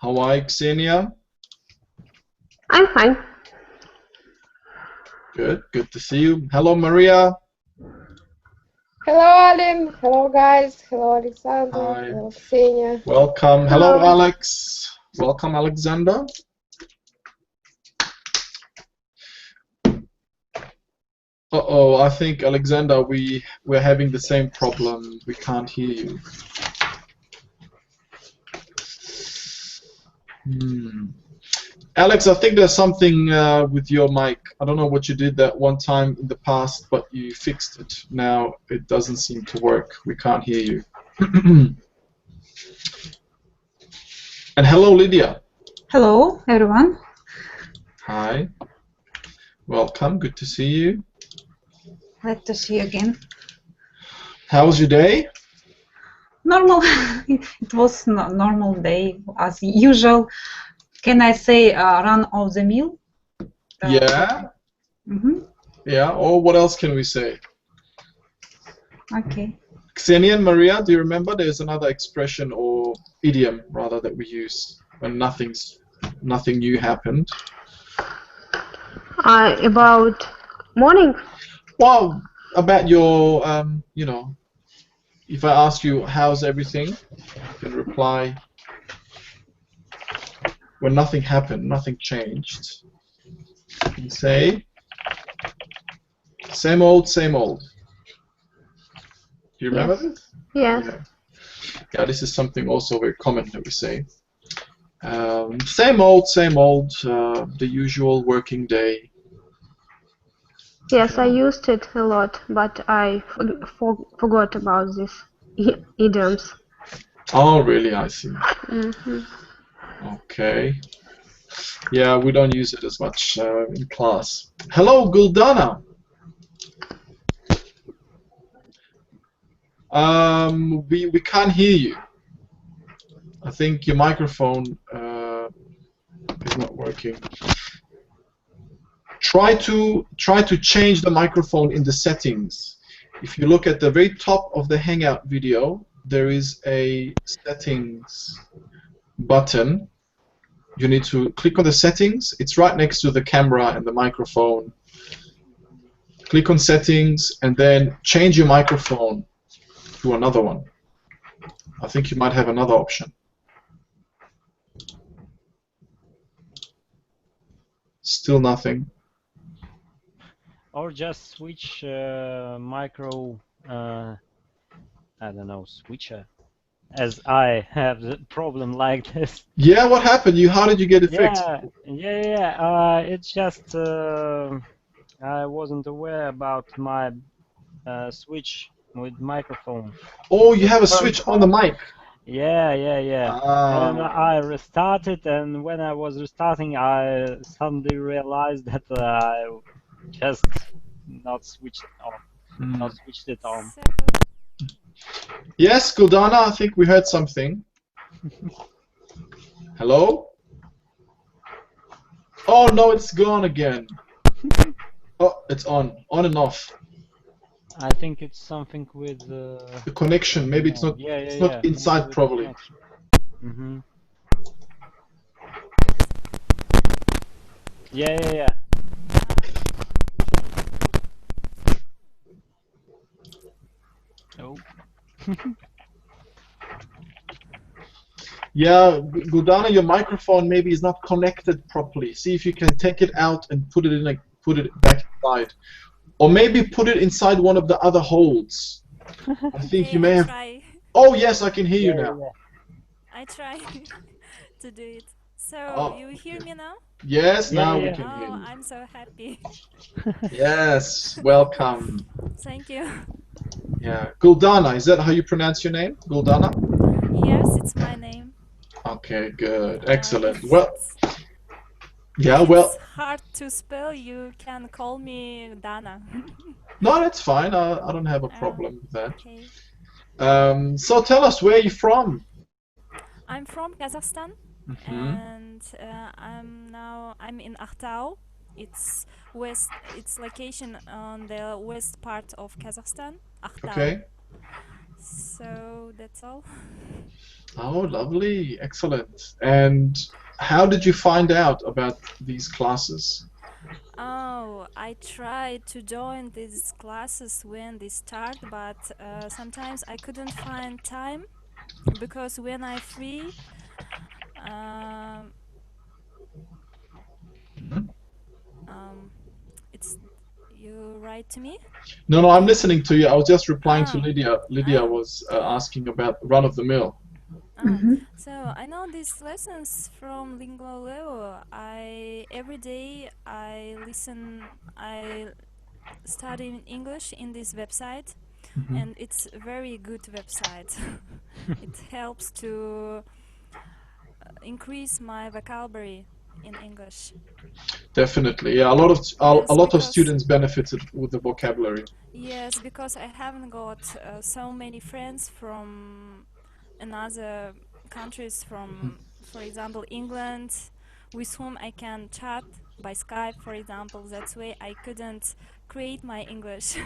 How are you, Xenia? I'm fine. Good to see you. Hello, Maria. Hello, Alim. Hello, guys. Hello, Alexander. Hi. Hello, Ksenia. Welcome. Hello, Hello. Alex. Welcome, Alexander. Uh-oh, I think, Alexander, we're having the same problem. We can't hear you. Alex, I think there's something with your mic. I don't know what you did that one time in the past, but you fixed it. Now it doesn't seem to work. We can't hear you. And hello, Lydia. Hello, everyone. Hi. Welcome. Good to see you. Glad to see you again. How was your day? Normal. It was a normal day as usual. Can I say run of the mill? Yeah. Yeah. Or what else can we say? Okay. Xenia and Maria, do you remember there's another expression or idiom rather that we use when nothing new happened? About morning? Well, about your, you know, if I ask you how's everything, you can reply when nothing happened, nothing changed. You can say same old, same old. Do you remember this? Yes. Yeah, this is something also very common that we say. Same old, the usual working day. Yes, I used it a lot, but I forgot about these idioms. Oh, really? I see. Mm-hmm. Okay. Yeah, we don't use it as much in class. Hello, Guldana. We can't hear you. I think your microphone is not working. Try to change the microphone in the settings. If you look at the very top of the Hangout video, there is a settings button. You need to click on the settings. It's right next to the camera and the microphone. Click on settings and then change your microphone to another one. I think you might have another option. Still nothing. Or just switch micro, I don't know, switcher, as I have the problem like this. Yeah, what happened? How did you get it fixed? It's just I wasn't aware about my switch with microphone. Oh, you have a switch on the mic. Yeah. Ah. And I restarted, and when I was restarting, I suddenly realized that I just not switched it on. Yes, Guldana, I think we heard something. Hello? Oh no, it's gone again. Oh, it's on and off. I think it's something with the connection. Maybe it's not. It's not inside probably. Yeah. Oh. Yeah, Guldana, your microphone maybe is not connected properly. See if you can take it out and put it back inside, or maybe put it inside one of the other holes. I think you may have. Try. Oh yes, I can hear you now. I try to do it. So you hear me now? Yes, now we can hear you. Oh, I'm so happy. Yes, welcome. Thank you. Yeah, Guldana, is that how you pronounce your name? Guldana? Yes, it's my name. Okay, good. Excellent. If Well, it's hard to spell, you can call me Dana. No, that's fine. I don't have a problem with that. Okay. So tell us, where are you from? I'm from Kazakhstan, and I'm in Aktau. It's location on the west part of Kazakhstan, Aktau. Okay. So that's all. Oh, lovely. Excellent. And how did you find out about these classes? Oh, I tried to join these classes when they start, but sometimes I couldn't find time because when I free, um, Mhm. it's you write to me. No, no, I'm listening to you. I was just replying to Oh, Lydia. Lydia oh, was asking about run of the mill. oh. Mm-hmm. So I know these lessons from Lingua Leo. I every day I listen. I study English in this website, Mhm. and it's a very good website. It helps to increase my vocabulary in English. Definitely. Yeah, a Yes, lot of because students benefited with the vocabulary. I haven't got so many friends from another countries, from, for example, England, with whom I can chat by Skype, for example. That's why I couldn't create my English.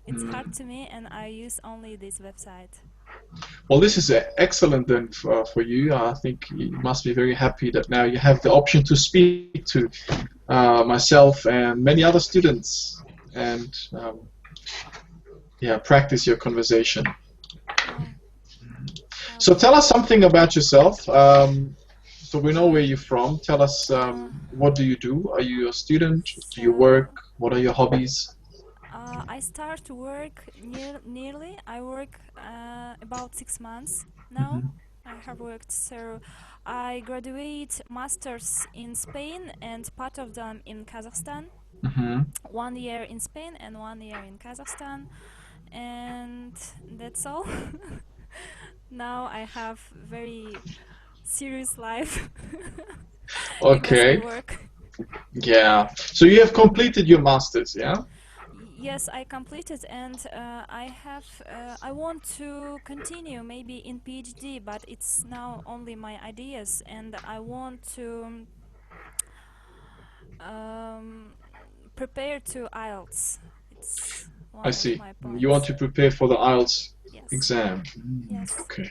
It's hard Mm. to me, and I use only this website. Well, this is excellent then for you. I think you must be very happy that now you have the option to speak to myself and many other students and yeah, practice your conversation. Oh, So okay. tell us something about yourself. So we know where you're from. Tell us Uh, what do you do? Are you a student? Do you so work? What are your hobbies? I start to work nearly. I work about 6 months now. Mhm. I have worked, so I graduate masters in Spain and part of them in Kazakhstan. Mhm. 1 year in Spain and 1 year in Kazakhstan, and that's all. Now I have very serious life because I Okay. work. Yeah. So you have completed your masters, yeah? Yes, I completed, and I want to continue maybe in PhD, but it's now only my ideas, and I want to um, prepare to IELTS. It's I one of see. my You want points. to prepare for the IELTS Yes, exam. yes. Okay.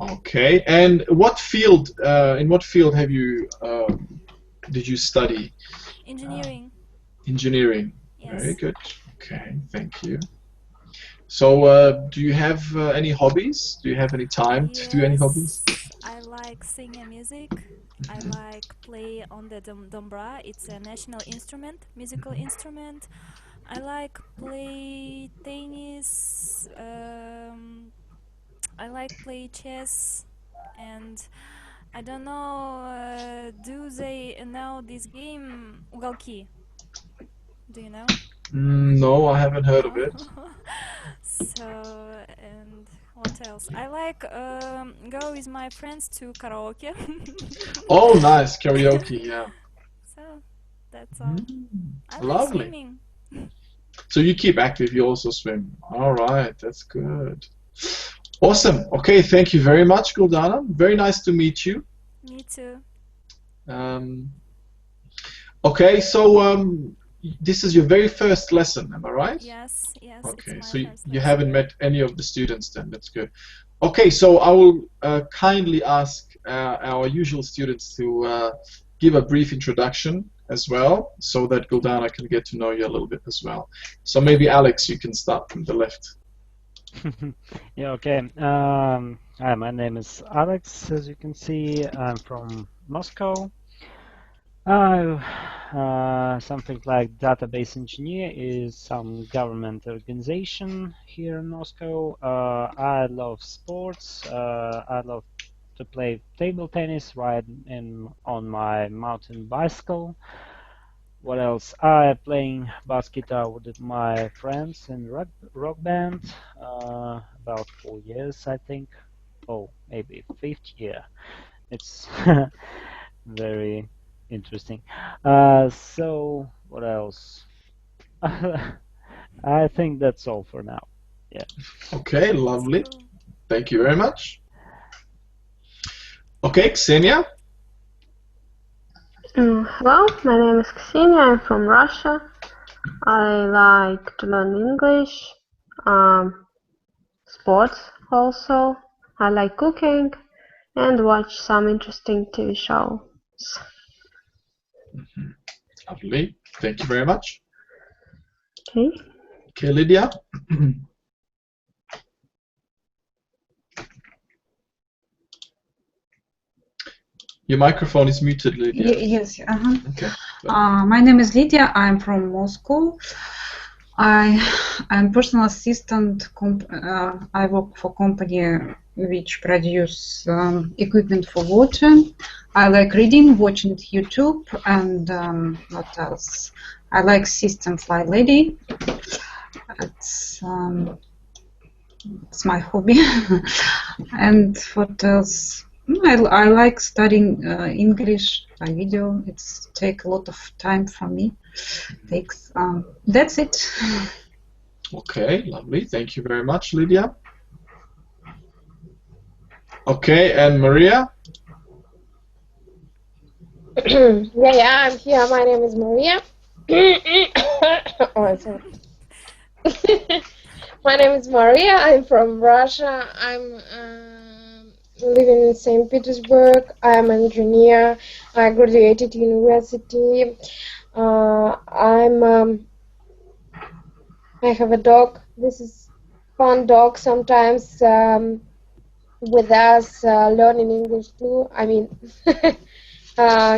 Okay. And what field? In what field have you? Did you study? Uh, Engineering, Engineering. Very yes. good. Okay. Thank you. So, do you have any hobbies? Do you have any time to do any hobbies? Yes, I like singing music. I like play on the dombra. It's a national instrument, musical instrument. I like play tennis. I like play chess, and I don't know. Do they know this game Уголки? Do you know? No, I haven't heard of No. it. So, and what else? I like go with my friends to karaoke. Oh, nice. Karaoke, yeah. So that's all. Mm, I like lovely. swimming. So you keep active, you also swim. All right, that's good. Awesome. Okay, thank you very much, Guldana. Very nice to meet you. Me too. Um, okay, so this is your very first lesson, am I right? Yes, yes, it's Okay, my so first you haven't lesson. met any of the students then, that's good. Okay, so I will kindly ask our usual students to give a brief introduction as well, so that Guldana can get to know you a little bit as well. So maybe Alex, you can start from the left. Yeah, okay. Hi, my name is Alex. As you can see, I'm from Moscow. Something like database engineer is some government organization here in Moscow. I love sports. I love to play table tennis, ride on my mountain bicycle. What else? I playing bass guitar with my friends in rock band. About 4 years, I think. Oh, maybe fifth year. It's very interesting. So what else? I think that's all for now. Yeah. Okay, That's lovely. cool. Thank you very much. Okay, Ksenia. Hello, my name is Ksenia. I'm from Russia. I like to learn English, sports also. I like cooking and watch some interesting TV shows. Lovely. Thank you very much. Okay. Okay, Lydia. Your microphone is muted, Lydia. Yes. Okay. My name is Lydia. I'm from Moscow. I'm personal assistant. I work for company which produce equipment for water. I like reading, watching YouTube, and what else? I like System Fly Lady. It's my hobby. And what else? I like studying English by video. It's take a lot of time for me. Takes. That's it. Okay, lovely. Thank you very much, Lydia. Okay, and Maria? Yeah, I'm here. My name is Maria. Oh, sorry. My name is Maria. I'm from Russia. I'm living in St. Petersburg. I'm an engineer. I graduated university. I have a dog. This is fun dog. Sometimes with us learning English too. I mean,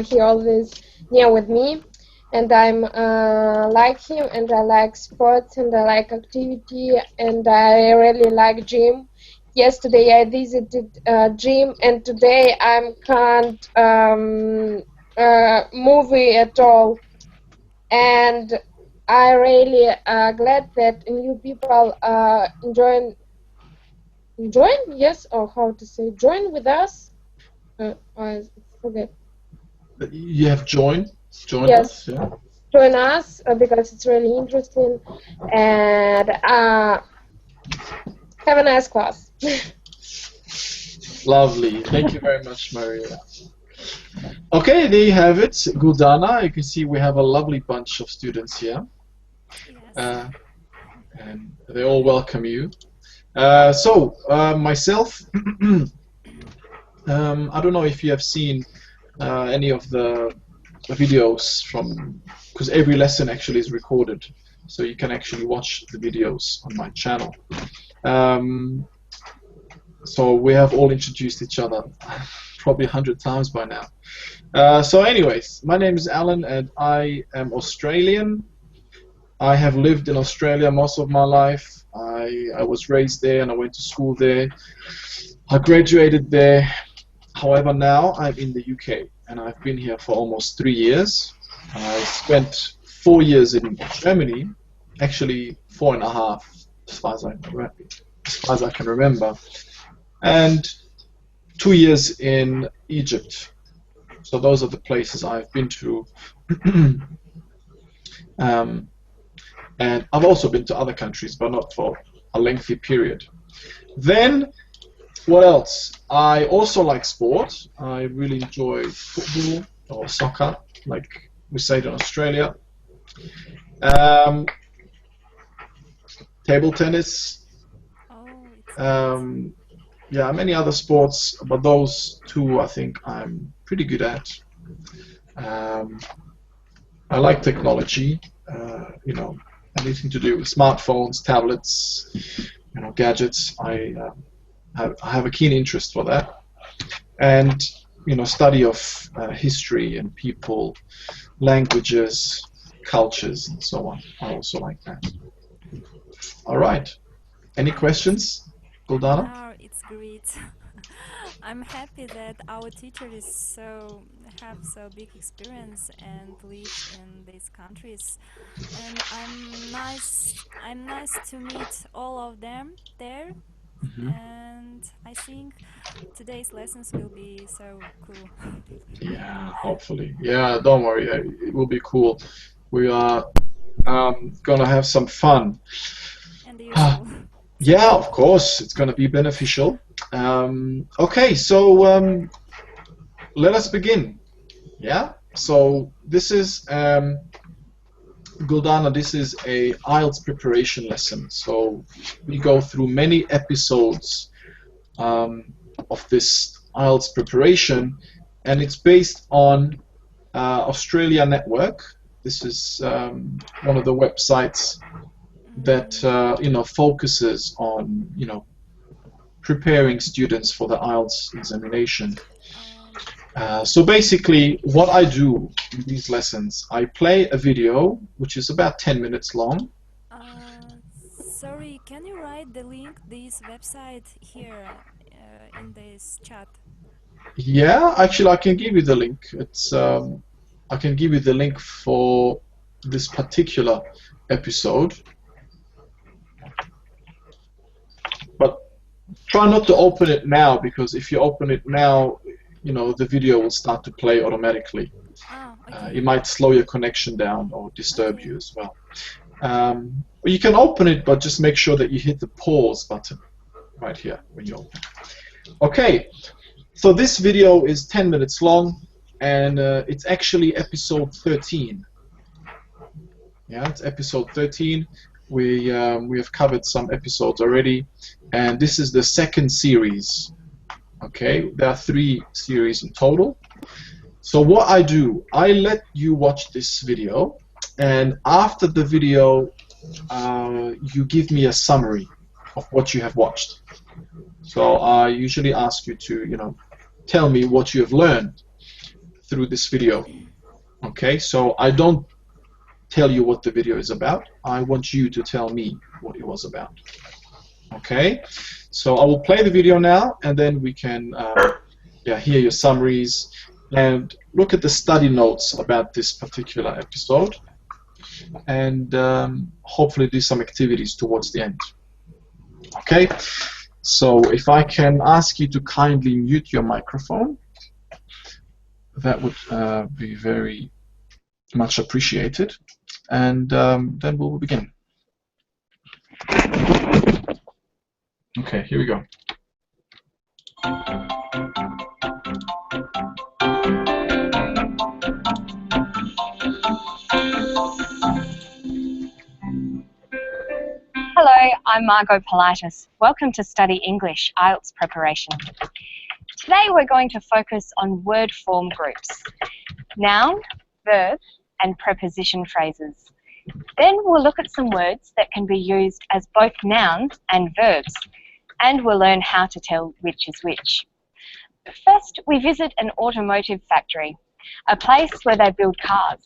he always near with me, and I'm like him, and I like sports, and I like activity, and I really like gym. Yesterday I visited gym, and today I can't movie at all, and I really glad that new people join, yes, or how to say, join with us. I forget. You have joined Yes. us, yeah? Join us because it's really interesting, and have a nice class. Lovely. Thank you very much, Maria. Okay, there you have it. Guldana, you can see we have a lovely bunch of students here. Yes. And they all welcome you. Myself, I don't know if you have seen any of the videos from, because every lesson actually is recorded, so you can actually watch the videos on my channel. So we have all introduced each other probably 100 times by now. So anyways, my name is Alan and I am Australian. I have lived in Australia most of my life. I was raised there and I went to school there. I graduated there. However, now I'm in the UK and I've been here for almost 3 years. I spent 4 years in Germany, actually 4.5 as far as I can remember, and 2 years in Egypt. So those are the places I've been to. And I've also been to other countries, but not for a lengthy period. Then, what else? I also like sport. I really enjoy football or soccer, like we say it in Australia. Table tennis. Oh, Yeah, many other sports, but those two I think I'm pretty good at. I like technology, you know, anything to do with smartphones, tablets, you know, gadgets. I have a keen interest for that, and you know, study of history and people, languages, cultures, and so on. I also like that. All right. Any questions, Guldana? Oh, it's great. I'm happy that our teacher have so big experience and live in these countries, and I'm nice to meet all of them there, and I think today's lessons will be so cool. Yeah, hopefully. Yeah, don't worry. It will be cool. We are gonna have some fun. And useful. Yeah, of course, it's gonna be beneficial. Okay, so let us begin. Yeah. So this is Guldana, this is a IELTS preparation lesson. So we go through many episodes of this IELTS preparation, and it's based on Australia Network. This is one of the websites that focuses on preparing students for the IELTS examination. So basically, what I do in these lessons, I play a video which is about 10 minutes long. Sorry, can you write the link, this website here in this chat? Yeah, actually, I can give you the link. It's I can give you the link for this particular episode, but try not to open it now, because if you open it now, the video will start to play automatically. Okay. It might slow your connection down or disturb you as well. You can open it, but just make sure that you hit the pause button right here when you open. Okay, so this video is 10 minutes long, and it's actually episode 13. Yeah, it's episode 13. We have covered some episodes already, and this is the second series. Okay, there are 3 series in total. So what I do, I let you watch this video, and after the video, you give me a summary of what you have watched. So I usually ask you to, tell me what you have learned through this video. Okay, so I don't tell you what the video is about. I want you to tell me what it was about. Okay, so I will play the video now, and then we can hear your summaries and look at the study notes about this particular episode, and hopefully do some activities towards the end. Okay, so if I can ask you to kindly mute your microphone, that would be very much appreciated, and then we'll begin. Okay, here we go. Hello, I'm Margot Politis. Welcome to Study English IELTS preparation. Today we're going to focus on word form groups: noun, verb, and preposition phrases. Then we'll look at some words that can be used as both nouns and verbs, and we'll learn how to tell which is which. But first, we visit an automotive factory, a place where they build cars,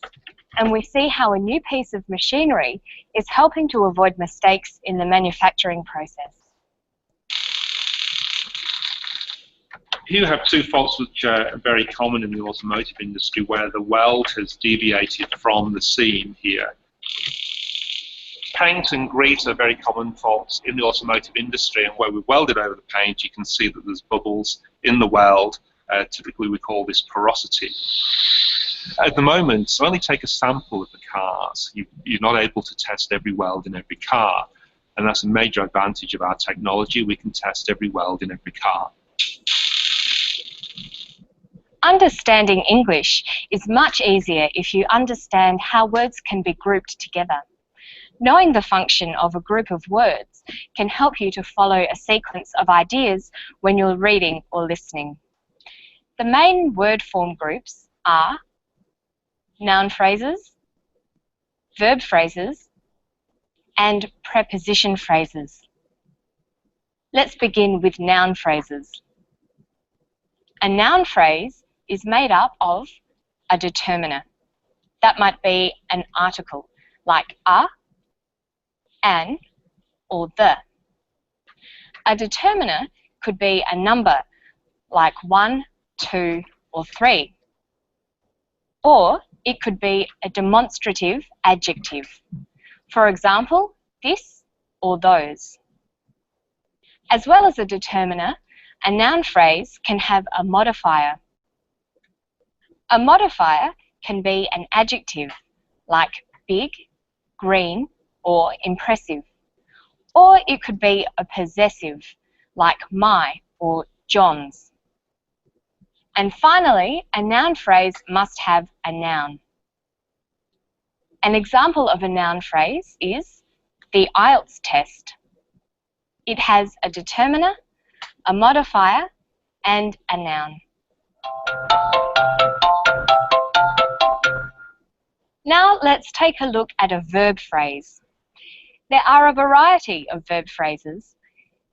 and we see how a new piece of machinery is helping to avoid mistakes in the manufacturing process. Here you have 2 faults which are very common in the automotive industry, where the weld has deviated from the seam here. Paint and grease are very common faults in the automotive industry, and where we welded over the paint, you can see that there's bubbles in the weld. Typically we call this porosity. At the moment, so only take a sample of the cars. You're not able to test every weld in every car, and that's a major advantage of our technology. We can test every weld in every car. Understanding English is much easier if you understand how words can be grouped together. Knowing the function of a group of words can help you to follow a sequence of ideas when you're reading or listening. The main word form groups are noun phrases, verb phrases, and preposition phrases. Let's begin with noun phrases. A noun phrase is made up of a determiner. That might be an article like a, an, or the. A determiner could be a number like 1, 2, or 3. Or it could be a demonstrative adjective. For example, this or those. As well as a determiner, a noun phrase can have a modifier. A modifier can be an adjective like big, green, or impressive. Or it could be a possessive like my or John's. And finally, a noun phrase must have a noun. An example of a noun phrase is the IELTS test. It has a determiner, a modifier, and a noun. Now let's take a look at a verb phrase. There are a variety of verb phrases.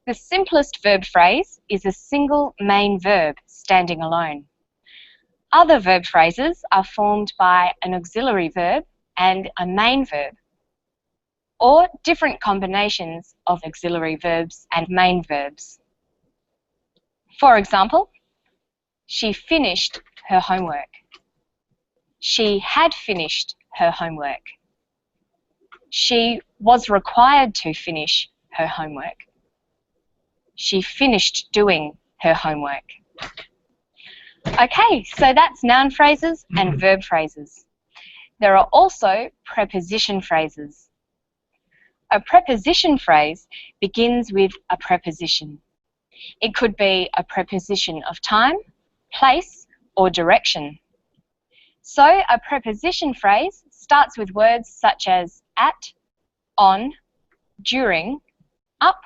The simplest verb phrase is a single main verb standing alone. Other verb phrases are formed by an auxiliary verb and a main verb, or different combinations of auxiliary verbs and main verbs. For example, she finished her homework. She had finished her homework. She was required to finish her homework. She finished doing her homework. Okay, so that's noun phrases and verb phrases. There are also preposition phrases. A preposition phrase begins with a preposition. It could be a preposition of time, place, or direction. So a preposition phrase starts with words such as at, on, during, up,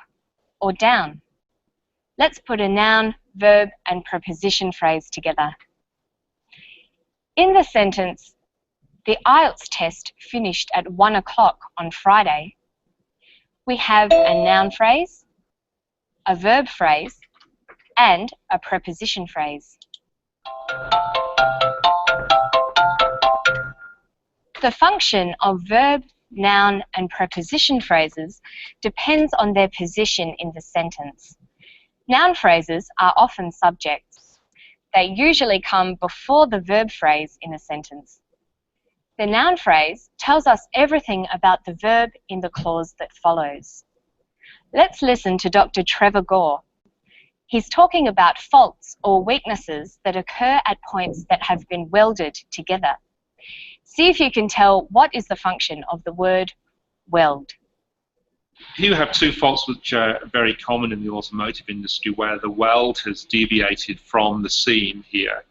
or down. Let's put a noun, verb, and preposition phrase together. In the sentence, the IELTS test finished at 1 o'clock on Friday, we have a noun phrase, a verb phrase, and a preposition phrase. The function of verb, noun, and preposition phrases depends on their position in the sentence. Noun phrases are often subjects. They usually come before the verb phrase in a sentence. The noun phrase tells us everything about the verb in the clause that follows. Let's listen to Dr. Trevor Gore. He's talking about faults or weaknesses that occur at points that have been welded together. See if you can tell what is the function of the word weld. Here we have two faults which are very common in the automotive industry, where the weld has deviated from the seam here.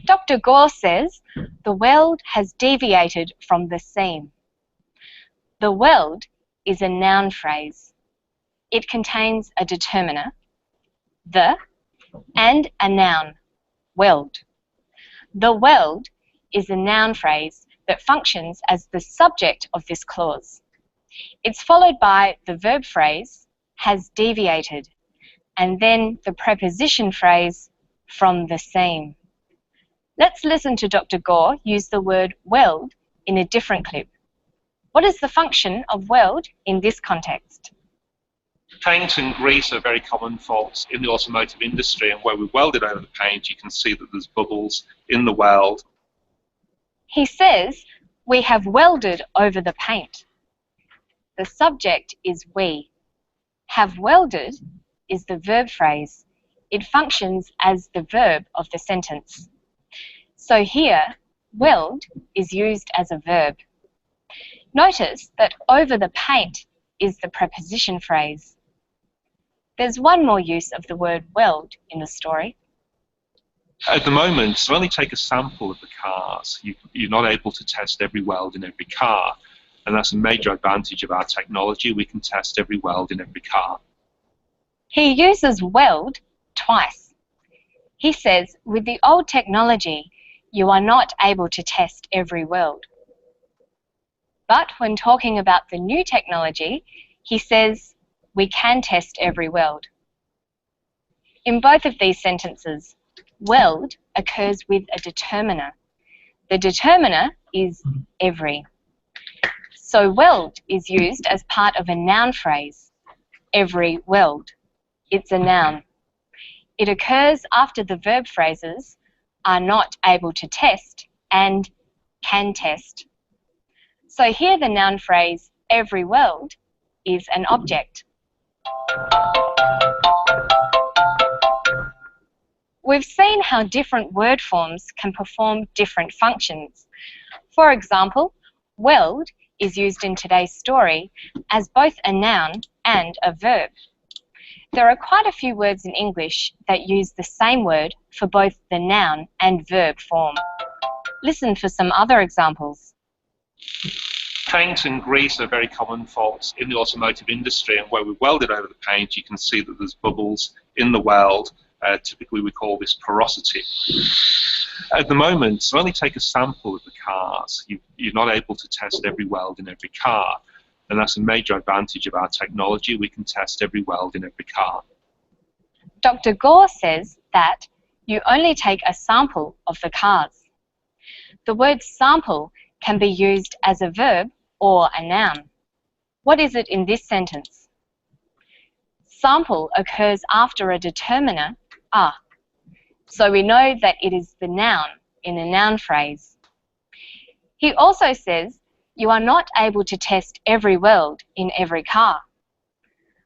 Dr. Gore says the weld has deviated from the seam. The weld is a noun phrase. It contains a determiner, the, and a noun, weld. The weld is a noun phrase that functions as the subject of this clause. It's followed by the verb phrase, has deviated, and then the preposition phrase, from the seam. Let's listen to Dr. Gore use the word weld in a different clip. What is the function of weld in this context? Paint and grease are very common faults in the automotive industry, and where we welded over the paint, you can see that there's bubbles in the weld. He says, we have welded over the paint. The subject is we. Have welded is the verb phrase. It functions as the verb of the sentence. So here, weld is used as a verb. Notice that over the paint is the preposition phrase. There's one more use of the word weld in the story. At the moment, to only take a sample of the cars, you're not able to test every weld in every car. And that's a major advantage of our technology. We can test every weld in every car. He uses weld twice. He says, with the old technology, you are not able to test every weld. But when talking about the new technology, he says, we can test every weld. In both of these sentences, weld occurs with a determiner. The determiner is every. So weld is used as part of a noun phrase, every weld. It's a noun. It occurs after the verb phrases are not able to test and can test. So here the noun phrase, every weld, is an object. We've seen how different word forms can perform different functions. For example, weld is used in today's story as both a noun and a verb. There are quite a few words in English that use the same word for both the noun and verb form. Listen for some other examples. Paint and grease are very common faults in the automotive industry, and where we welded over the paint, you can see that there's bubbles in the weld. Typically, we call this porosity. At the moment, so only take a sample of the cars. You're not able to test every weld in every car, and that's a major advantage of our technology. We can test every weld in every car. Dr. Gore says that you only take a sample of the cars. The word sample can be used as a verb or a noun. What is it in this sentence? Sample occurs after a determiner, a. So we know that it is the noun in a noun phrase. He also says you are not able to test every weld in every car.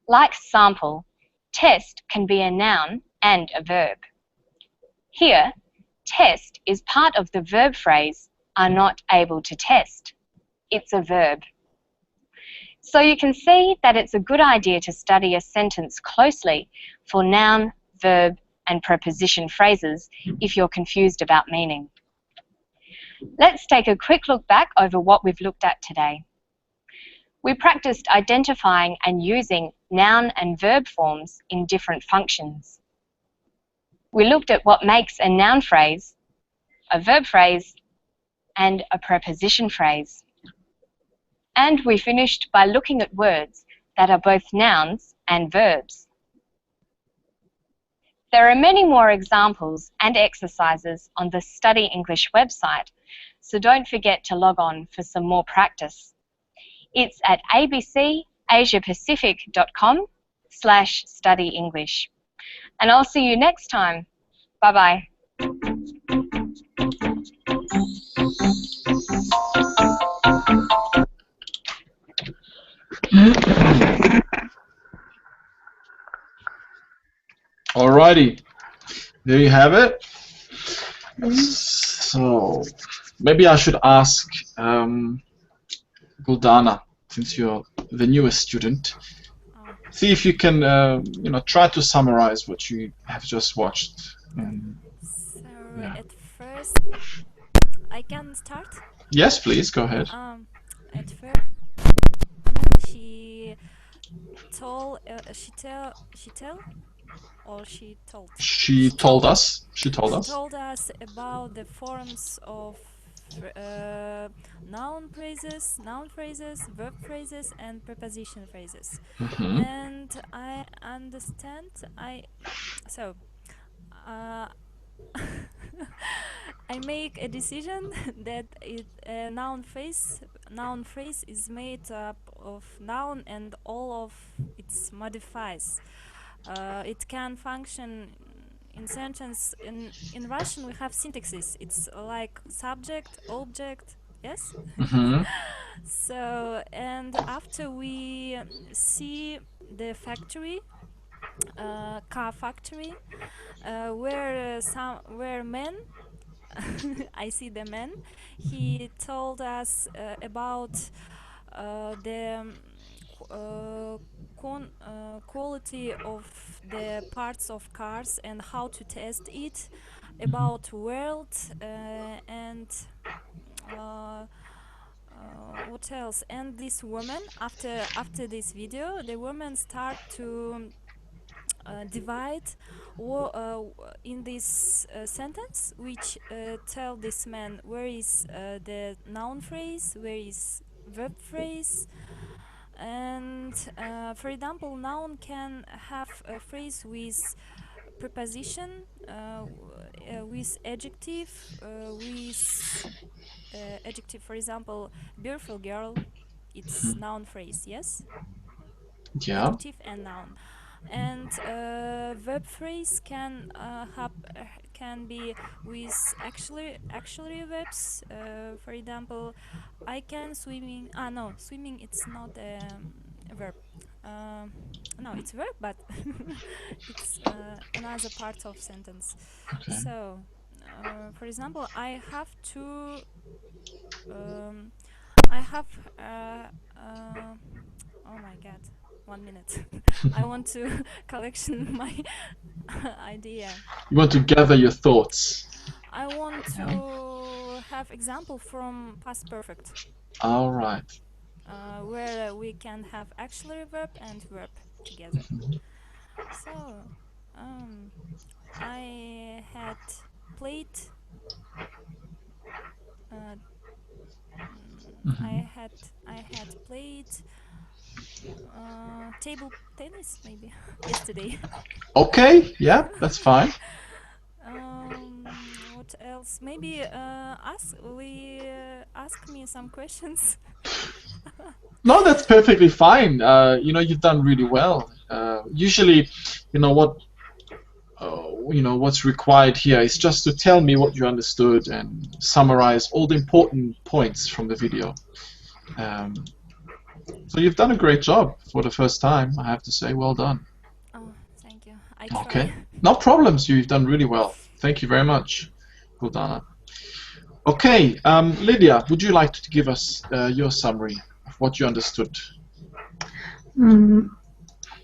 Like sample, test can be a noun and a verb. Here, test is part of the verb phrase are not able to test. It's a verb. So you can see that it's a good idea to study a sentence closely for noun, verb, and preposition phrases if you're confused about meaning. Let's take a quick look back over what we've looked at today. We practiced identifying and using noun and verb forms in different functions. We looked at what makes a noun phrase, a verb phrase, and a preposition phrase. And we finished by looking at words that are both nouns and verbs. There are many more examples and exercises on the Study English website, so don't forget to log on for some more practice. It's at abcasiapacific.com/studyenglish. And I'll see you next time. Bye-bye. Alrighty, there you have it. So maybe I should ask Guldana, since you're the newest student, see if you can try to summarize what you have just watched. So at first, I can start. Yes, please go ahead. At first, she told us about the forms of noun phrases, verb phrases, and preposition phrases. And I understand. I make a decision that a noun phrase is made up of noun and all of its modifiers. It can function in sentence. In Russian we have syntaxes. It's like subject, object, yes? So, and after we see the factory, car factory, where men I see the man. He told us about the quality of the parts of cars and how to test it, about world and what else. And this woman, after this video, the woman start to divide in this sentence, which tell this man where is the noun phrase, where is verb phrase. And for example, noun can have a phrase with preposition, with adjective, adjective. For example, beautiful girl, it's noun phrase, yes? Yeah. Adjective and noun. And verb phrase can be with actually verbs. For example, I can swimming. No, swimming it's not a verb. No, it's verb, but it's another part of sentence. Okay. So, for example, I have to. I have. Oh my God. 1 minute. I want to collection my idea. You want to gather your thoughts. I want to have example from past perfect. All right. Where we can have auxiliary verb and verb together. So, I had played. Uh, I had played table tennis maybe yesterday. Okay. Yeah, that's fine. What else? Maybe ask me some questions. No, that's perfectly fine. You know, you've done really well. Usually, you know what's required here is just to tell me what you understood and summarize all the important points from the video. So you've done a great job for the first time, I have to say. Well done. Oh, thank you. I Okay. try. No problems. You've done really well. Thank you very much, Gulnara. Okay, Lydia, would you like to give us your summary of what you understood?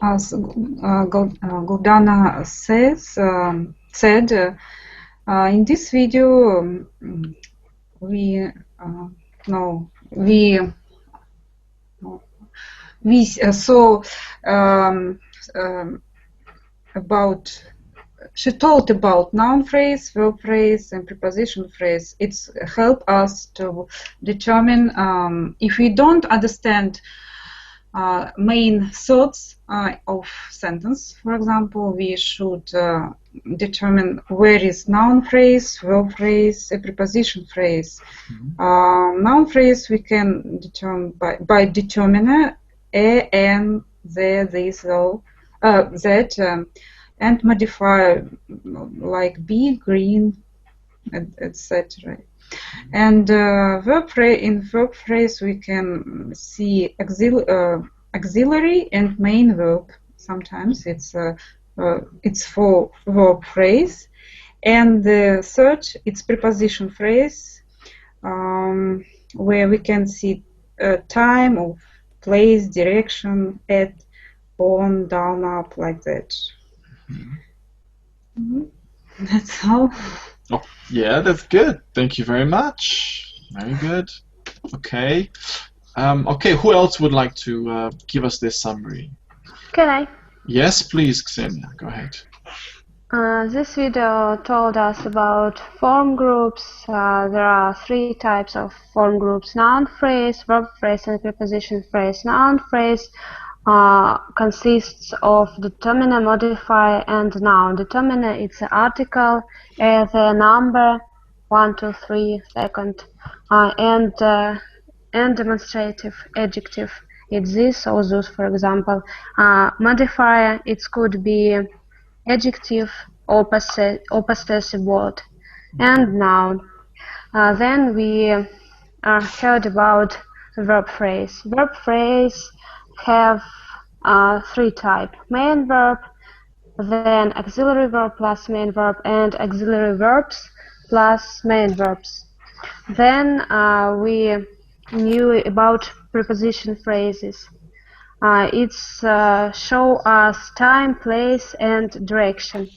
As Gulnara said, in this video we saw about. She told about noun phrase, verb phrase, and preposition phrase. It's help us to determine if we don't understand main thoughts of sentence. For example, we should determine where is noun phrase, verb phrase, a preposition phrase. Noun phrase we can determine by determiner a, an, the, this, though, that, and modifier like be, green, etc. And in verb phrase we can see auxiliary and main verb. Sometimes it's for verb phrase, and the third it's preposition phrase, where we can see time of place, direction, at, on, down, up, like that. That's all. Oh, yeah, that's good. Thank you very much. Very good. Okay. Okay, who else would like to give us this summary? Can I? Yes, please, Xenia. Go ahead. This video told us about form groups. There are 3 types of form groups: noun phrase, verb phrase, and preposition phrase. Noun phrase consists of determiner, modifier, and noun. Determiner is an article, the number 1, 2, 3, second, and demonstrative adjective. It's this or those, for example. Modifier, it could be adjective or possessive word, and noun. Then we heard about verb phrase. Verb phrase have 3 types: main verb, then auxiliary verb plus main verb, and auxiliary verbs plus main verbs. Then we knew about preposition phrases. It's show us time, place, and direction.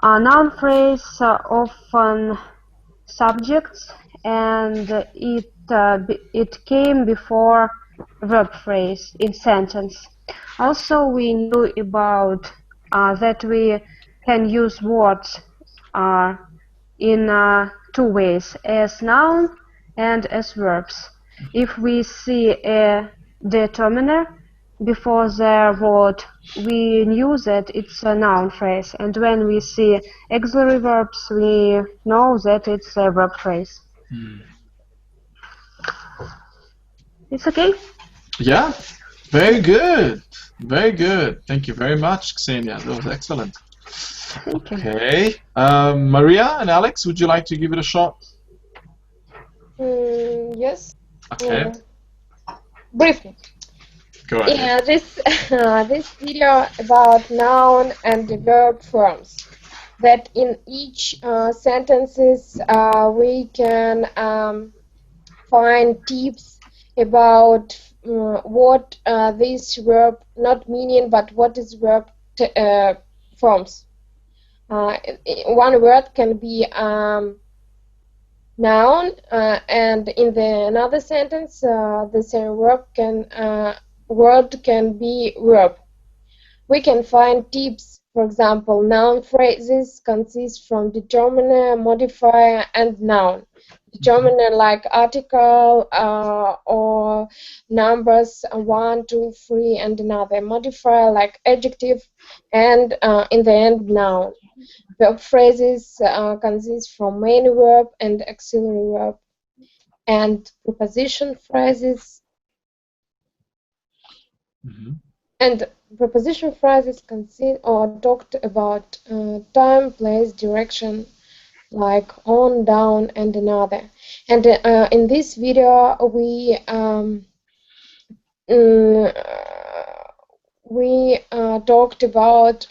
Noun phrase often subjects, and it came before verb phrase in sentence. Also, we knew about that we can use words in 2 ways: as noun and as verbs. If we see a determiner before the word, we knew that it's a noun phrase, and when we see auxiliary verbs, we know that it's a verb phrase. It's okay? Yeah, very good. Very good. Thank you very much, Xenia. That was excellent. Thank you. Okay. Maria and Alex, would you like to give it a shot? Yes. Okay. Briefly. Go ahead. Yeah, this video about noun and the verb forms. That in each sentences we can find tips about what this verb not meaning, but what is verb forms. One word can be noun, and in the another sentence, the same word can be verb. We can find tips. For example, noun phrases consist from determiner, modifier, and noun. Determiner like article or numbers 1, 2, 3, and another. Modifier like adjective, and in the end, noun. Verb phrases consist from main verb and auxiliary verb. And preposition phrases and preposition phrases consist or talked about time, place, direction, like on, down, and another. And in this video, we talked about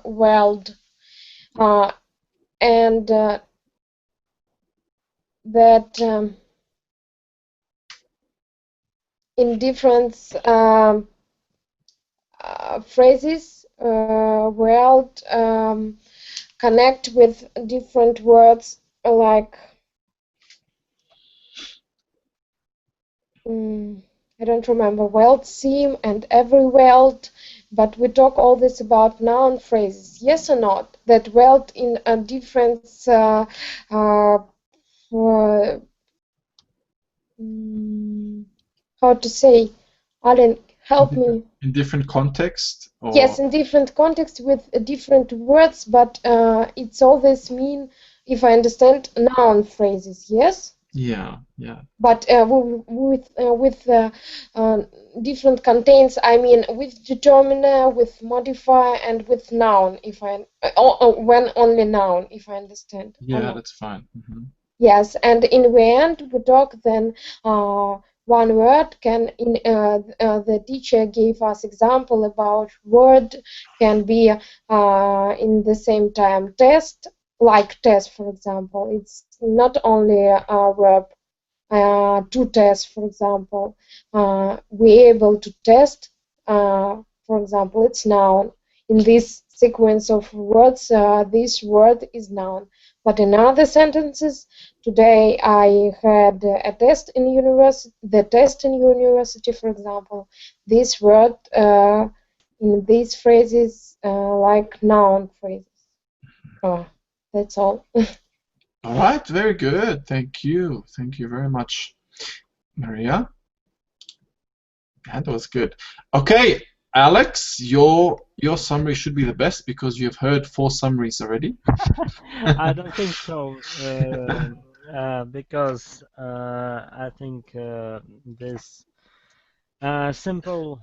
world and that in different phrases, world connect with different words like I don't remember world, seem, and every world, but we talk all this about noun phrases. Yes or not? That world in a different how to say? Alan, help me. In different context? Or... Yes, in different context with different words, but it's always mean, if I understand, noun phrases. Yes. Yeah, yeah. But with different contains, I mean, with determiner, with modifier, and with noun. If I when only noun, if I understand. Yeah, that's fine. Yes, and in the end we talk then. One word can the teacher gave us example about word can be in the same time test, like test, for example. It's not only a verb. To test, for example, we're able to test, for example, it's noun. In this sequence of words, this word is noun. But in other sentences, today I had a test in university, the test in university, for example, this word in these phrases like noun phrases. That's all. All right, very good. Thank you. Thank you very much, Maria. That was good. Okay, Alex, your summary should be the best because you've heard 4 summaries already. I don't think so, because I think this simple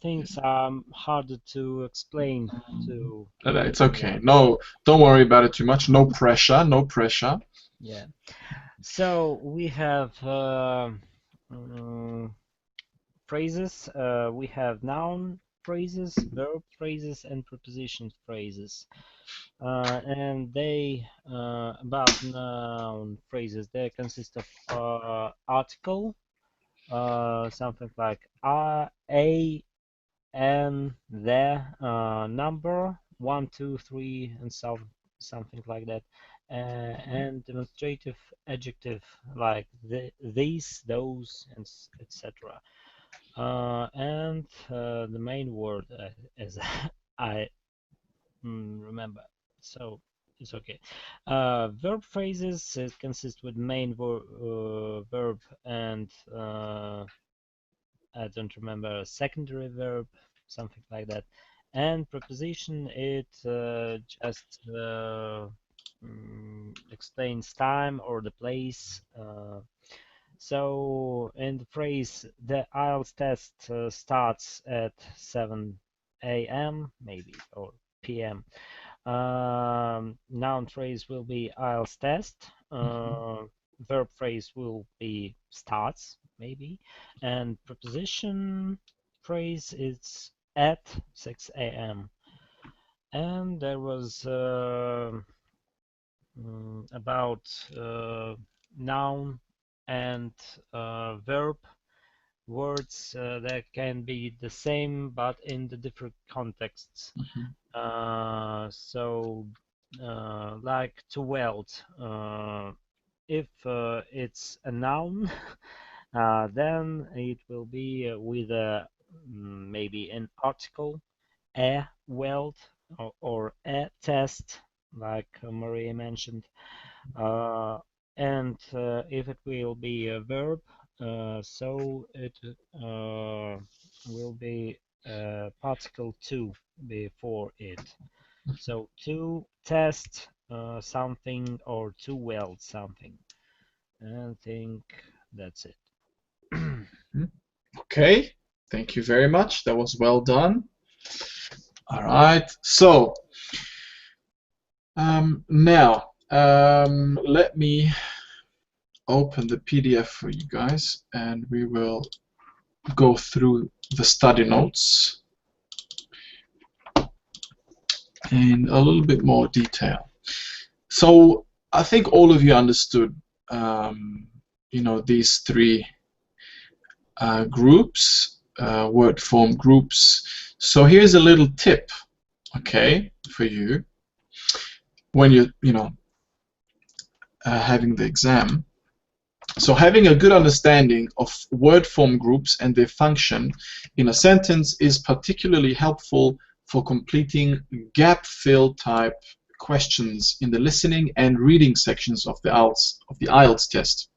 things are harder to explain to. It's okay. No, don't worry about it too much. No pressure. No pressure. Yeah. So we have phrases. We have noun phrases, verb phrases, and preposition phrases. And they about noun phrases. They consist of article, something like a, and the, number 1, 2, 3, and something like that, and demonstrative adjective like these, those, and etc. And the main word, as I remember, so it's okay. Verb phrases consist with main verb and I don't remember, secondary verb, something like that. And preposition, it just explains time or the place. So in the phrase, the IELTS test starts at 7 a.m. maybe, or p.m. Noun phrase will be IELTS test. Verb phrase will be starts, maybe. And preposition phrase is at 6 a.m. And there was about noun and verb words that can be the same but in the different contexts. So like to weld, if it's a noun, then it will be with maybe an article, a weld, or a test, like Maria mentioned. And if it will be a verb, so it will be particle to before it. So to test something or to weld something. And I think that's it. Okay, thank you very much. That was well done. All right, so now let me open the PDF for you guys, and we will go through the study notes in a little bit more detail. So I think all of you understood, you know, these three groups, word form groups. So here's a little tip, okay, for you when you're, you know, having the exam. So having a good understanding of word form groups and their function in a sentence is particularly helpful for completing gap fill type questions in the listening and reading sections of the IELTS test.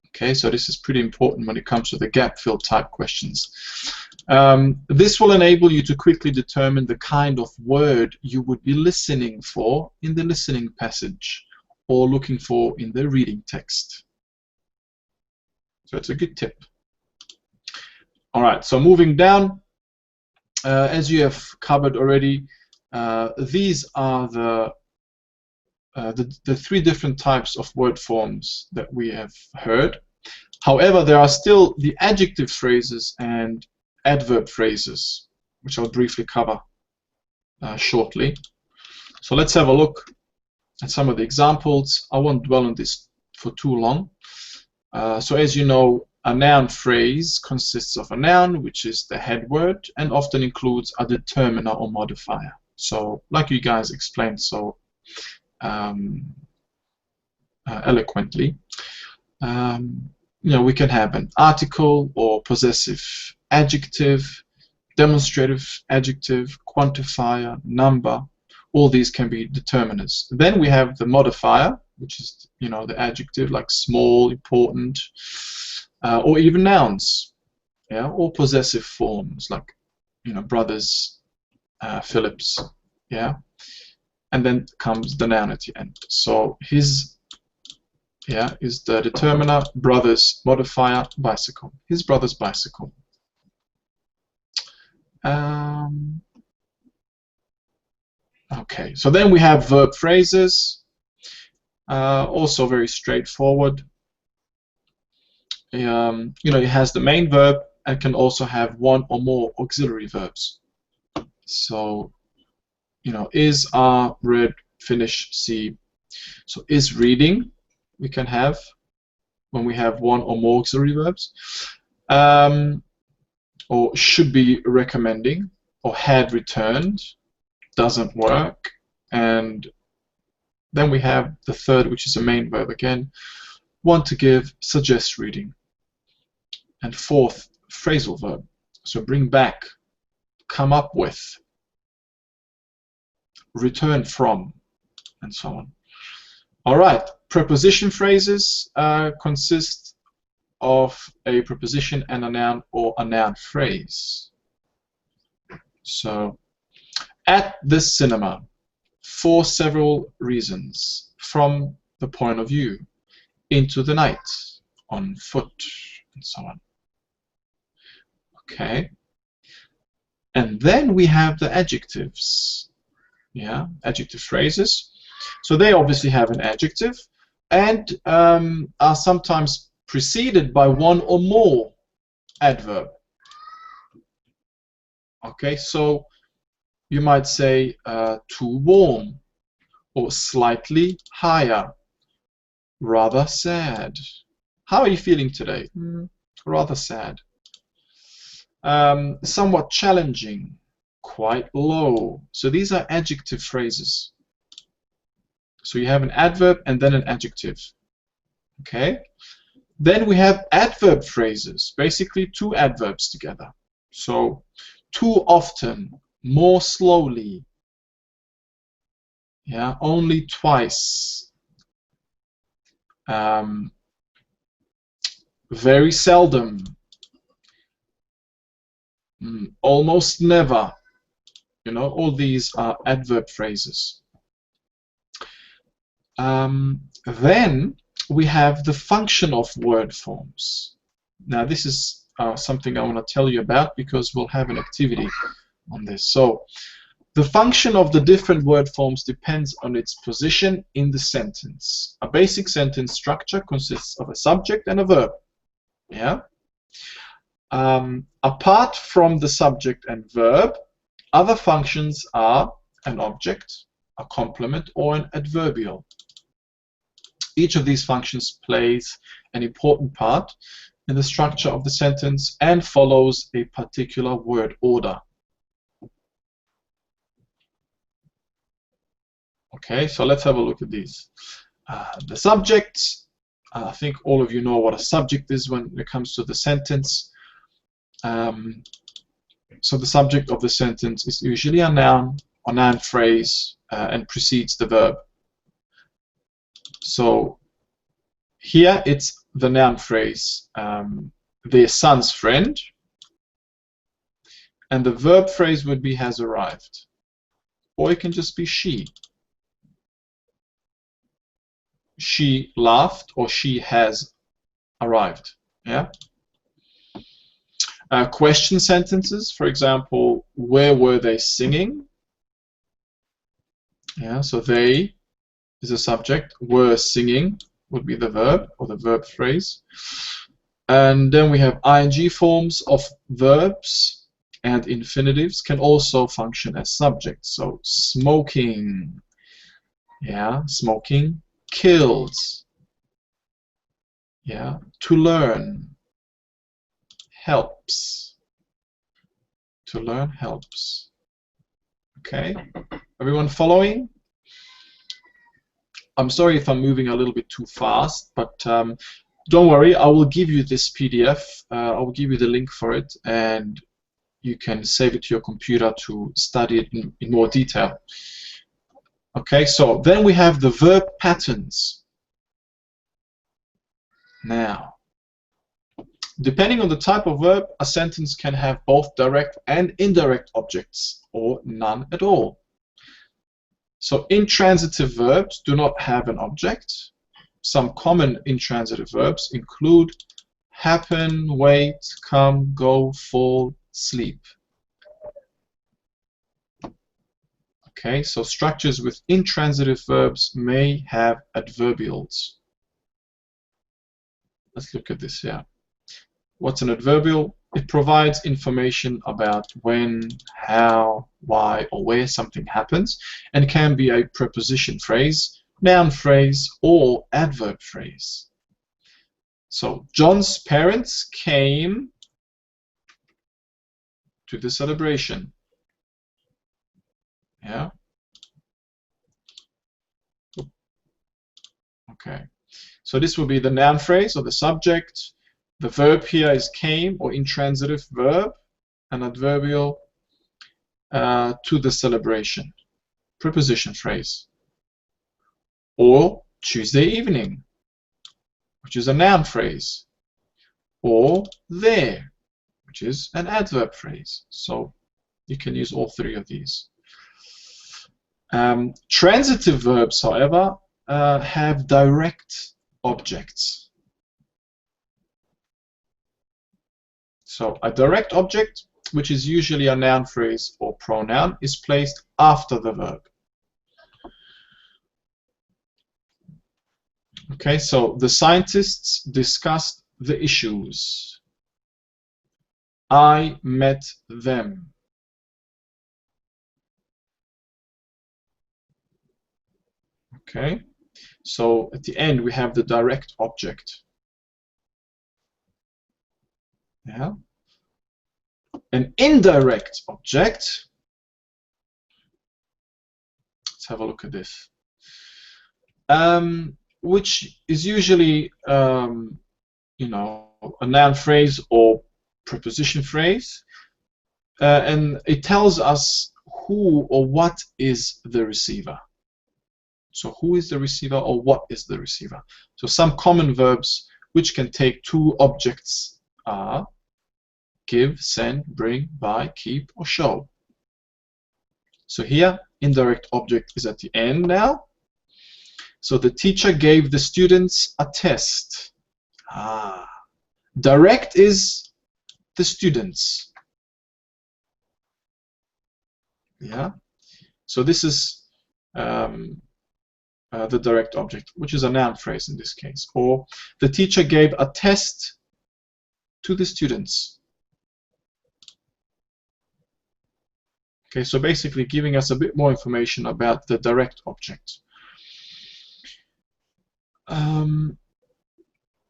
Okay, so this is pretty important when it comes to the gap fill type questions. This will enable you to quickly determine the kind of word you would be listening for in the listening passage or looking for in the reading text. So it's a good tip. All right, so moving down, as you have covered already, these are the three different types of word forms that we have heard. However, there are still the adjective phrases and adverb phrases, which I'll briefly cover shortly. So let's have a look at some of the examples. I won't dwell on this for too long. So as you know, a noun phrase consists of a noun, which is the head word, and often includes a determiner or modifier. So like you guys explained so eloquently, you know, we can have an article or possessive adjective, demonstrative adjective, quantifier, number. All these can be determiners. Then we have the modifier, which is, you know, the adjective like small, important, or even nouns, yeah, or possessive forms like, you know, brothers, Phillips, yeah. And then comes the noun at the end. So his, yeah, is the determiner, brothers, modifier, bicycle. His brother's bicycle. Okay, so then we have verb phrases, also very straightforward. You know, it has the main verb and can also have one or more auxiliary verbs. So, you know, is, are, read, finish, see. So is reading, we can have when we have one or more auxiliary verbs, or should be recommending, or had returned, doesn't work, and then we have the third, which is a main verb again, want to give, suggest reading, and fourth, phrasal verb, so bring back, come up with, return from, and so on. All right, preposition phrases consist of a preposition and a noun or a noun phrase. So, at this cinema, for several reasons, from the point of view, into the night, on foot, and so on. Okay. And then we have the adjectives. Yeah, adjective phrases. So they obviously have an adjective and are sometimes preceded by one or more adverb. Okay, so you might say too warm, or slightly higher, rather sad. How are you feeling today? Rather sad. Somewhat challenging, quite low. So these are adjective phrases. So you have an adverb and then an adjective. Okay. Then we have adverb phrases, basically two adverbs together. So too often, more slowly, yeah, only twice, very seldom, almost never. You know, all these are adverb phrases. Then we have the function of word forms. Now this is something I want to tell you about because we'll have an activity on this. So the function of the different word forms depends on its position in the sentence. A basic sentence structure consists of a subject and a verb. Yeah. Apart from the subject and verb, other functions are an object, a complement, or an adverbial. Each of these functions plays an important part in the structure of the sentence and follows a particular word order. Okay, so let's have a look at these. The subject, I think all of you know what a subject is when it comes to the sentence. So the subject of the sentence is usually a noun or noun phrase and precedes the verb. So here it's the noun phrase, their son's friend, and the verb phrase would be has arrived. Or it can just be she. She laughed, or she has arrived. Yeah. Question sentences, for example, where were they singing? Yeah, so they is a subject, were singing would be the verb or the verb phrase. And then we have ing forms of verbs, and infinitives can also function as subjects. So smoking, yeah, smoking kills. Yeah, to learn helps. To learn helps. Okay, everyone following? I'm sorry if I'm moving a little bit too fast, but don't worry, I will give you this PDF. I will give you the link for it, and you can save it to your computer to study it in more detail. Okay, so then we have the verb patterns. Now, depending on the type of verb, a sentence can have both direct and indirect objects, or none at all. So intransitive verbs do not have an object. Some common intransitive verbs include happen, wait, come, go, fall, sleep. Okay, so structures with intransitive verbs may have adverbials. Let's look at this here. What's an adverbial? It provides information about when, how, why, or where something happens, and can be a preposition phrase, noun phrase, or adverb phrase. So, John's parents came to the celebration. Yeah? Okay. So this will be the noun phrase or the subject. The verb here is came, or intransitive verb, an adverbial, to the celebration. Preposition phrase. Or Tuesday evening, which is a noun phrase. Or there, which is an adverb phrase. So you can use all three of these. Transitive verbs, however, have direct objects. So a direct object, which is usually a noun phrase or pronoun, is placed after the verb. Okay, so the scientists discussed the issues. I met them. Okay, so at the end we have the direct object. Yeah. An indirect object. Let's have a look at this. which is usually you know, a noun phrase or preposition phrase, and it tells us who or what is the receiver. So who is the receiver or what is the receiver? So some common verbs which can take two objects are give, send, bring, buy, keep, or show. So here, indirect object is at the end now. So the teacher gave the students a test. Direct is the students. Yeah. So this is the direct object, which is a noun phrase in this case. Or the teacher gave a test to the students. Okay, so basically giving us a bit more information about the direct object.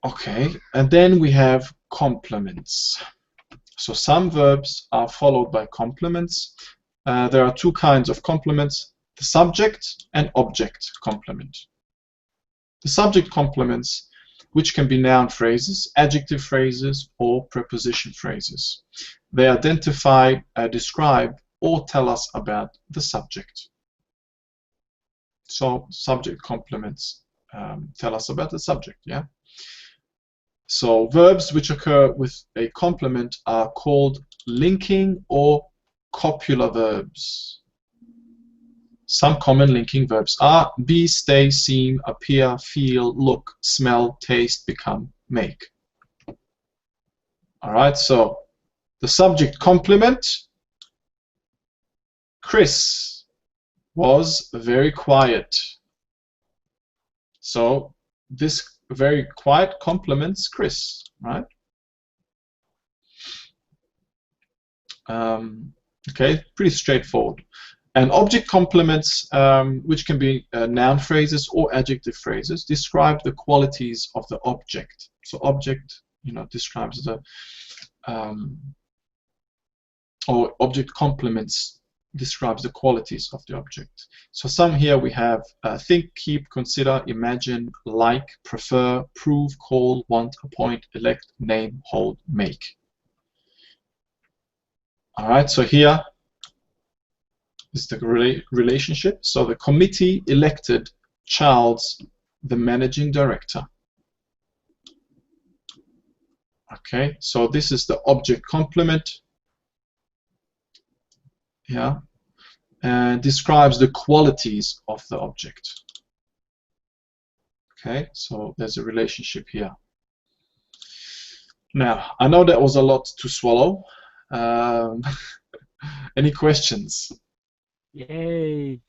Okay, and then we have complements. So some verbs are followed by complements. There are two kinds of complements, the subject and object complement. The subject complements, which can be noun phrases, adjective phrases, or preposition phrases. They identify, describe, or tell us about the subject. So subject complements tell us about the subject, yeah? So verbs which occur with a complement are called linking or copular verbs. Some common linking verbs are be, stay, seem, appear, feel, look, smell, taste, become, make. Alright, so the subject complement, Chris was very quiet. So this very quiet complements Chris, right? Okay, pretty straightforward. And object complements, which can be noun phrases or adjective phrases, describe the qualities of the object. So object, you know, describes the, or object complements describes the qualities of the object. So some here we have think, keep, consider, imagine, like, prefer, prove, call, want, appoint, elect, name, hold, make. Alright, so here is the relationship. So the committee elected Charles the managing director. Okay, so this is the object complement. Yeah, and describes the qualities of the object. Okay, so there's a relationship here. Now, I know that was a lot to swallow. Any questions? Yay!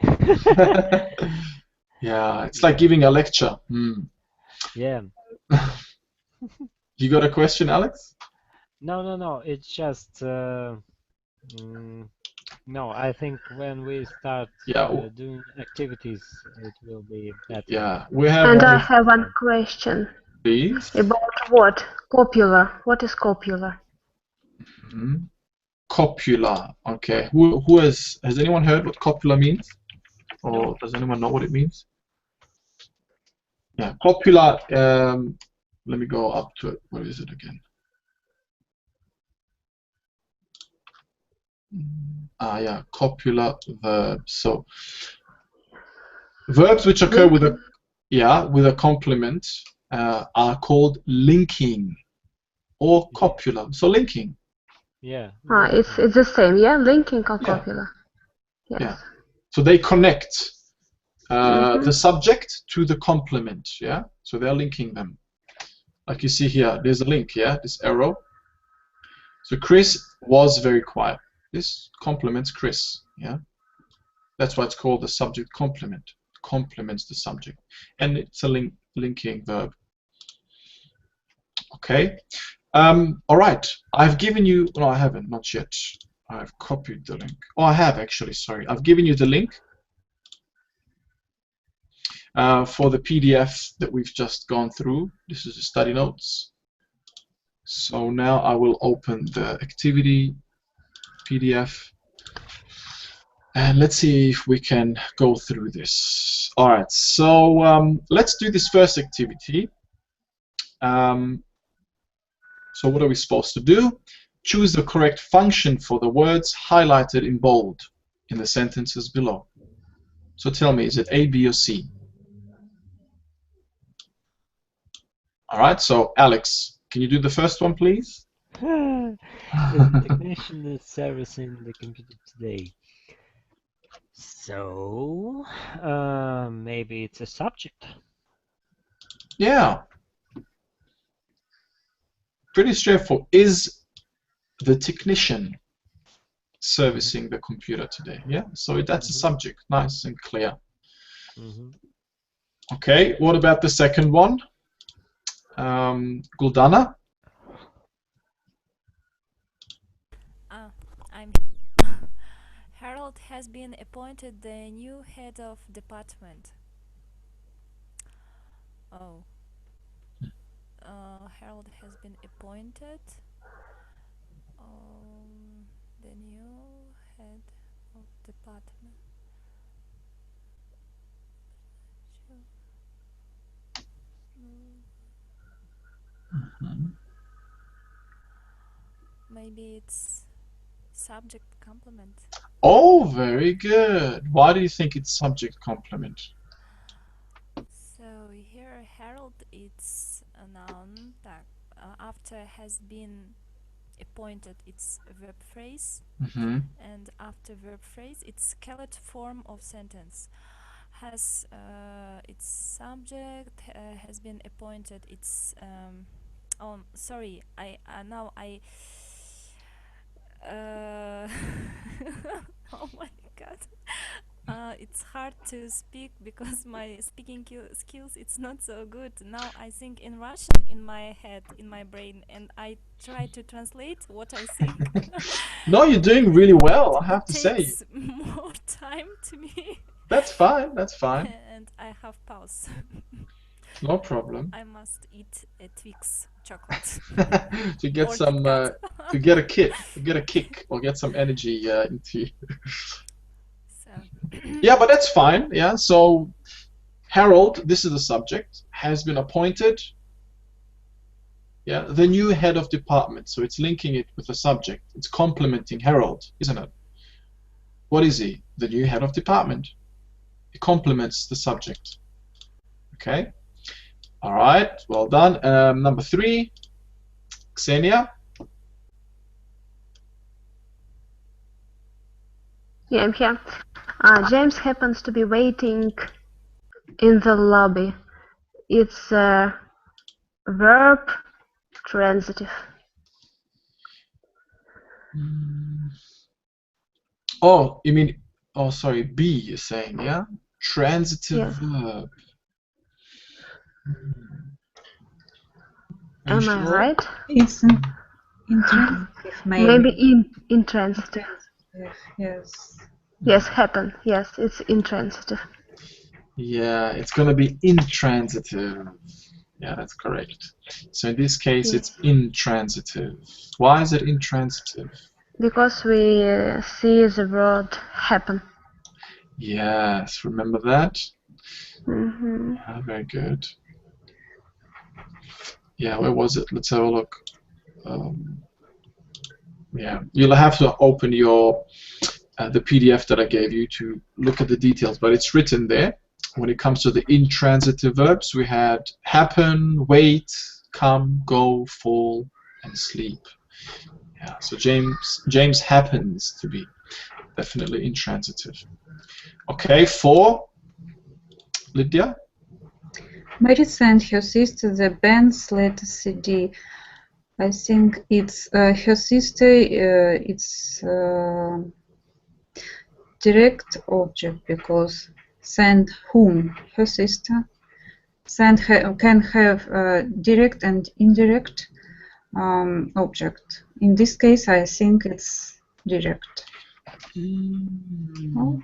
Yeah, it's like giving a lecture. Yeah. You got a question, Alex? No. It's just no. I think when we start doing activities, it will be better. Yeah, we have. And I have one question. Please. About what? Copula. What is copula? Copula. Okay. Who has anyone heard what copula means? Or does anyone know what it means? Yeah, copula. Let me go up to it. What is it again? Yeah, copula verbs. So verbs which occur with a complement are called linking or copula. So linking. Yeah. It's the same, yeah? Linking or copula. Yes. Yeah. So they connect the subject to the complement, yeah? So they're linking them. Like you see here, there's a link, yeah? This arrow. So Chris was very quiet. This complements Chris, yeah? That's why it's called the subject complement. It complements the subject. And it's a linking verb. Okay. All right. I've given you, no, I haven't, not yet. I've copied the link. Oh, I have actually, sorry. I've given you the link for the PDF that we've just gone through. This is the study notes. So now I will open the activity PDF And let's see if we can go through this. All right, so let's do this first activity. So what are we supposed to do? Choose the correct function for the words highlighted in bold in the sentences below. So tell me, is it A, B, or C? All right, so Alex, can you do the first one, please? Is the technician is servicing the computer today? So, maybe it's a subject. Yeah. Pretty straightforward. Is the technician servicing the computer today? Yeah, so that's a subject. Nice and clear. Okay, what about the second one? Guldana? Harold has been appointed the new head of department. Oh. Harold has been appointed the new head of department. Maybe it's subject complement. Oh, very good. Why do you think it's subject complement? So here Harold, it's a noun that after has been appointed, it's a verb phrase, and after verb phrase, it's skeleton form of sentence. Has its subject has been appointed. It's oh, sorry. Now I. Oh my God. It's hard to speak because my speaking skills it's not so good. Now I think in Russian in my head, in my brain, and I try to translate what I think. No, you're doing really well, I have to say. It takes more time to me. That's fine, that's fine. And I have pause. No problem. I must eat a Twix chocolate. To get some, to get a kick, or get some energy into you. Yeah, but that's fine. Yeah, so Harold, this is the subject, has been appointed. Yeah, the new head of department. So it's linking it with the subject. It's complementing Harold, isn't it? What is he? The new head of department. It complements the subject. Okay. All right. Well done. Number 3, Ksenia. Yeah, I'm here. James happens to be waiting in the lobby. It's a verb transitive. Oh, you mean, oh, sorry, B you're saying, yeah? Transitive verb. Am I right? It's intransitive, maybe. Maybe intransitive. Yes. Yes, happen. Yes, it's intransitive. Yeah, it's going to be intransitive. Yeah, that's correct. So in this case, it's intransitive. Why is it intransitive? Because we see the word happen. Yes, remember that? Yeah, very good. Yeah, where was it? Let's have a look. Yeah, you'll have to open your the PDF that I gave you to look at the details, but it's written there. When it comes to the intransitive verbs, we had happen, wait, come, go, fall, and sleep. Yeah, so James happens to be definitely intransitive. Okay, 4, Lydia. Mary sent her sister the band's latest CD. I think it's her sister. It's direct object because send whom? Her sister. Send can have direct and indirect object. In this case, I think it's direct. Oh.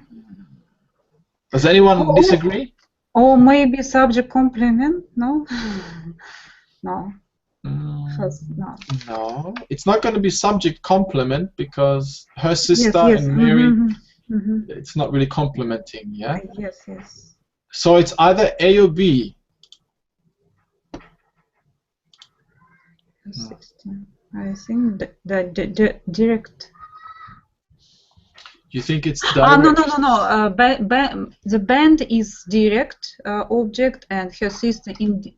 Does anyone disagree? Or maybe subject complement? No. No. No, it's not going to be subject complement because her sister and Mary. It's not really complementing, yeah? Yes, yes. So it's either A or B. 16. I think the direct. You think it's No, direct? no. The band is direct object and her sister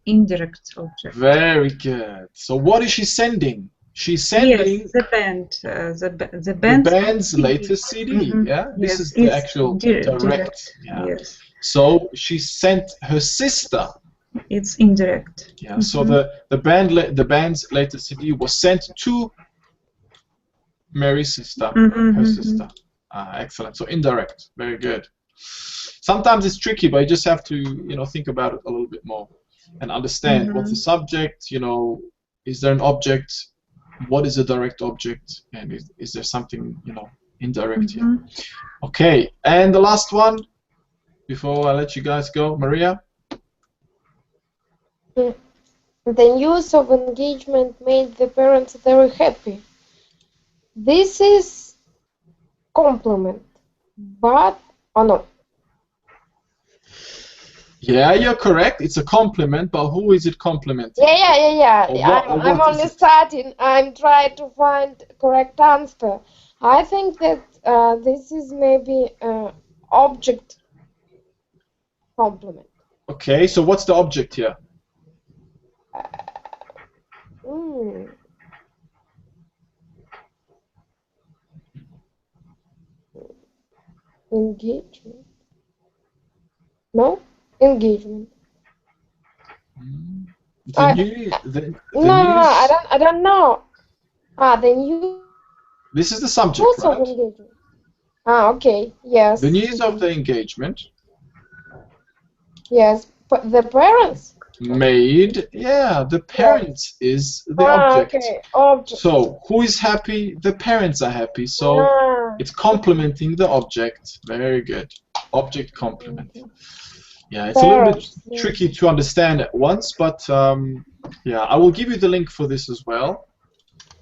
indirect object. Very good. So what is she sending? She's sending yes, the band. The band's latest CD. Yeah, this yes, is the actual direct. Yeah. Yes. So she sent her sister. It's indirect. Yeah. So the band's latest CD was sent to Mary's sister, her sister. Excellent. So indirect. Very good. Sometimes it's tricky, but you just have to think about it a little bit more and understand what's the subject. Is there an object? What is a direct object? And is there something indirect here? Okay. And the last one, before I let you guys go, Maria. The news of engagement made the parents very happy. This is compliment, but no. Yeah, you're correct. It's a compliment, but who is it complimenting? Yeah. I'm only starting. I'm trying to find correct answer. I think that this is maybe object compliment. Okay, so what's the object here? Engagement. No? Engagement. The news. I don't know. The news. This is the subject, right? Of engagement. Okay. Yes. The news of the engagement. Yes, but the parents. Made. Yeah, the parents is the object. Okay. Object. So who is happy? The parents are happy. So it's complementing the object. Very good. Object complement. Yeah, it's a little bit tricky to understand at once, but yeah, I will give you the link for this as well.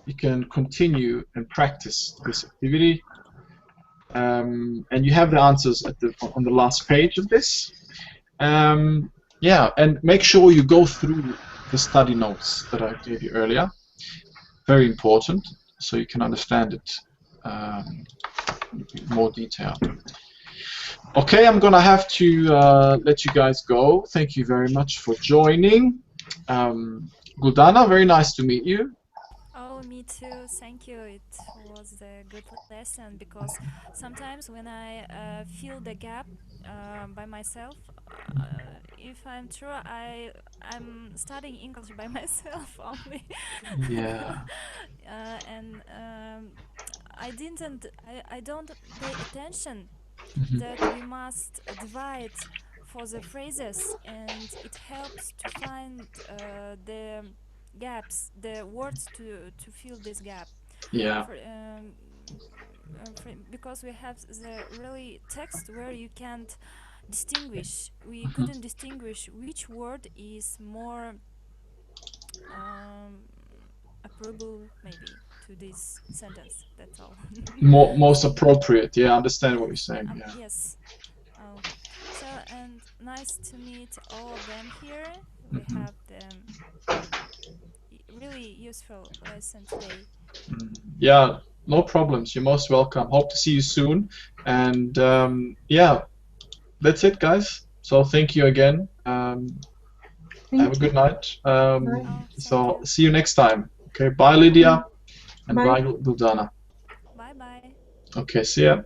You can continue and practice this activity, and you have the answers on the last page of this. Yeah, and make sure you go through the study notes that I gave you earlier. Very important, so you can understand it in more detail. Okay, I'm gonna have to let you guys go. Thank you very much for joining. Guldana, very nice to meet you. Oh, me too. Thank you. It was a good lesson because sometimes when I fill the gap by myself, if I'm true, I'm studying English by myself only. Yeah. And I don't pay attention that we must divide for the phrases, and it helps to find the gaps, the words to fill this gap. Yeah. Because we have the really text where you can't distinguish. We couldn't distinguish which word is more applicable, maybe, to this sentence. That's all. Most appropriate. Yeah, I understand what you're saying. Yeah. Yes. So, and nice to meet all of them here. We have the really useful lesson today. Yeah, no problems. You're most welcome. Hope to see you soon. And yeah, that's it, guys. So thank you again. Have a good night. So see you next time. Okay, bye, Lydia. And bye, Guldana. Bye-bye. Okay, see ya.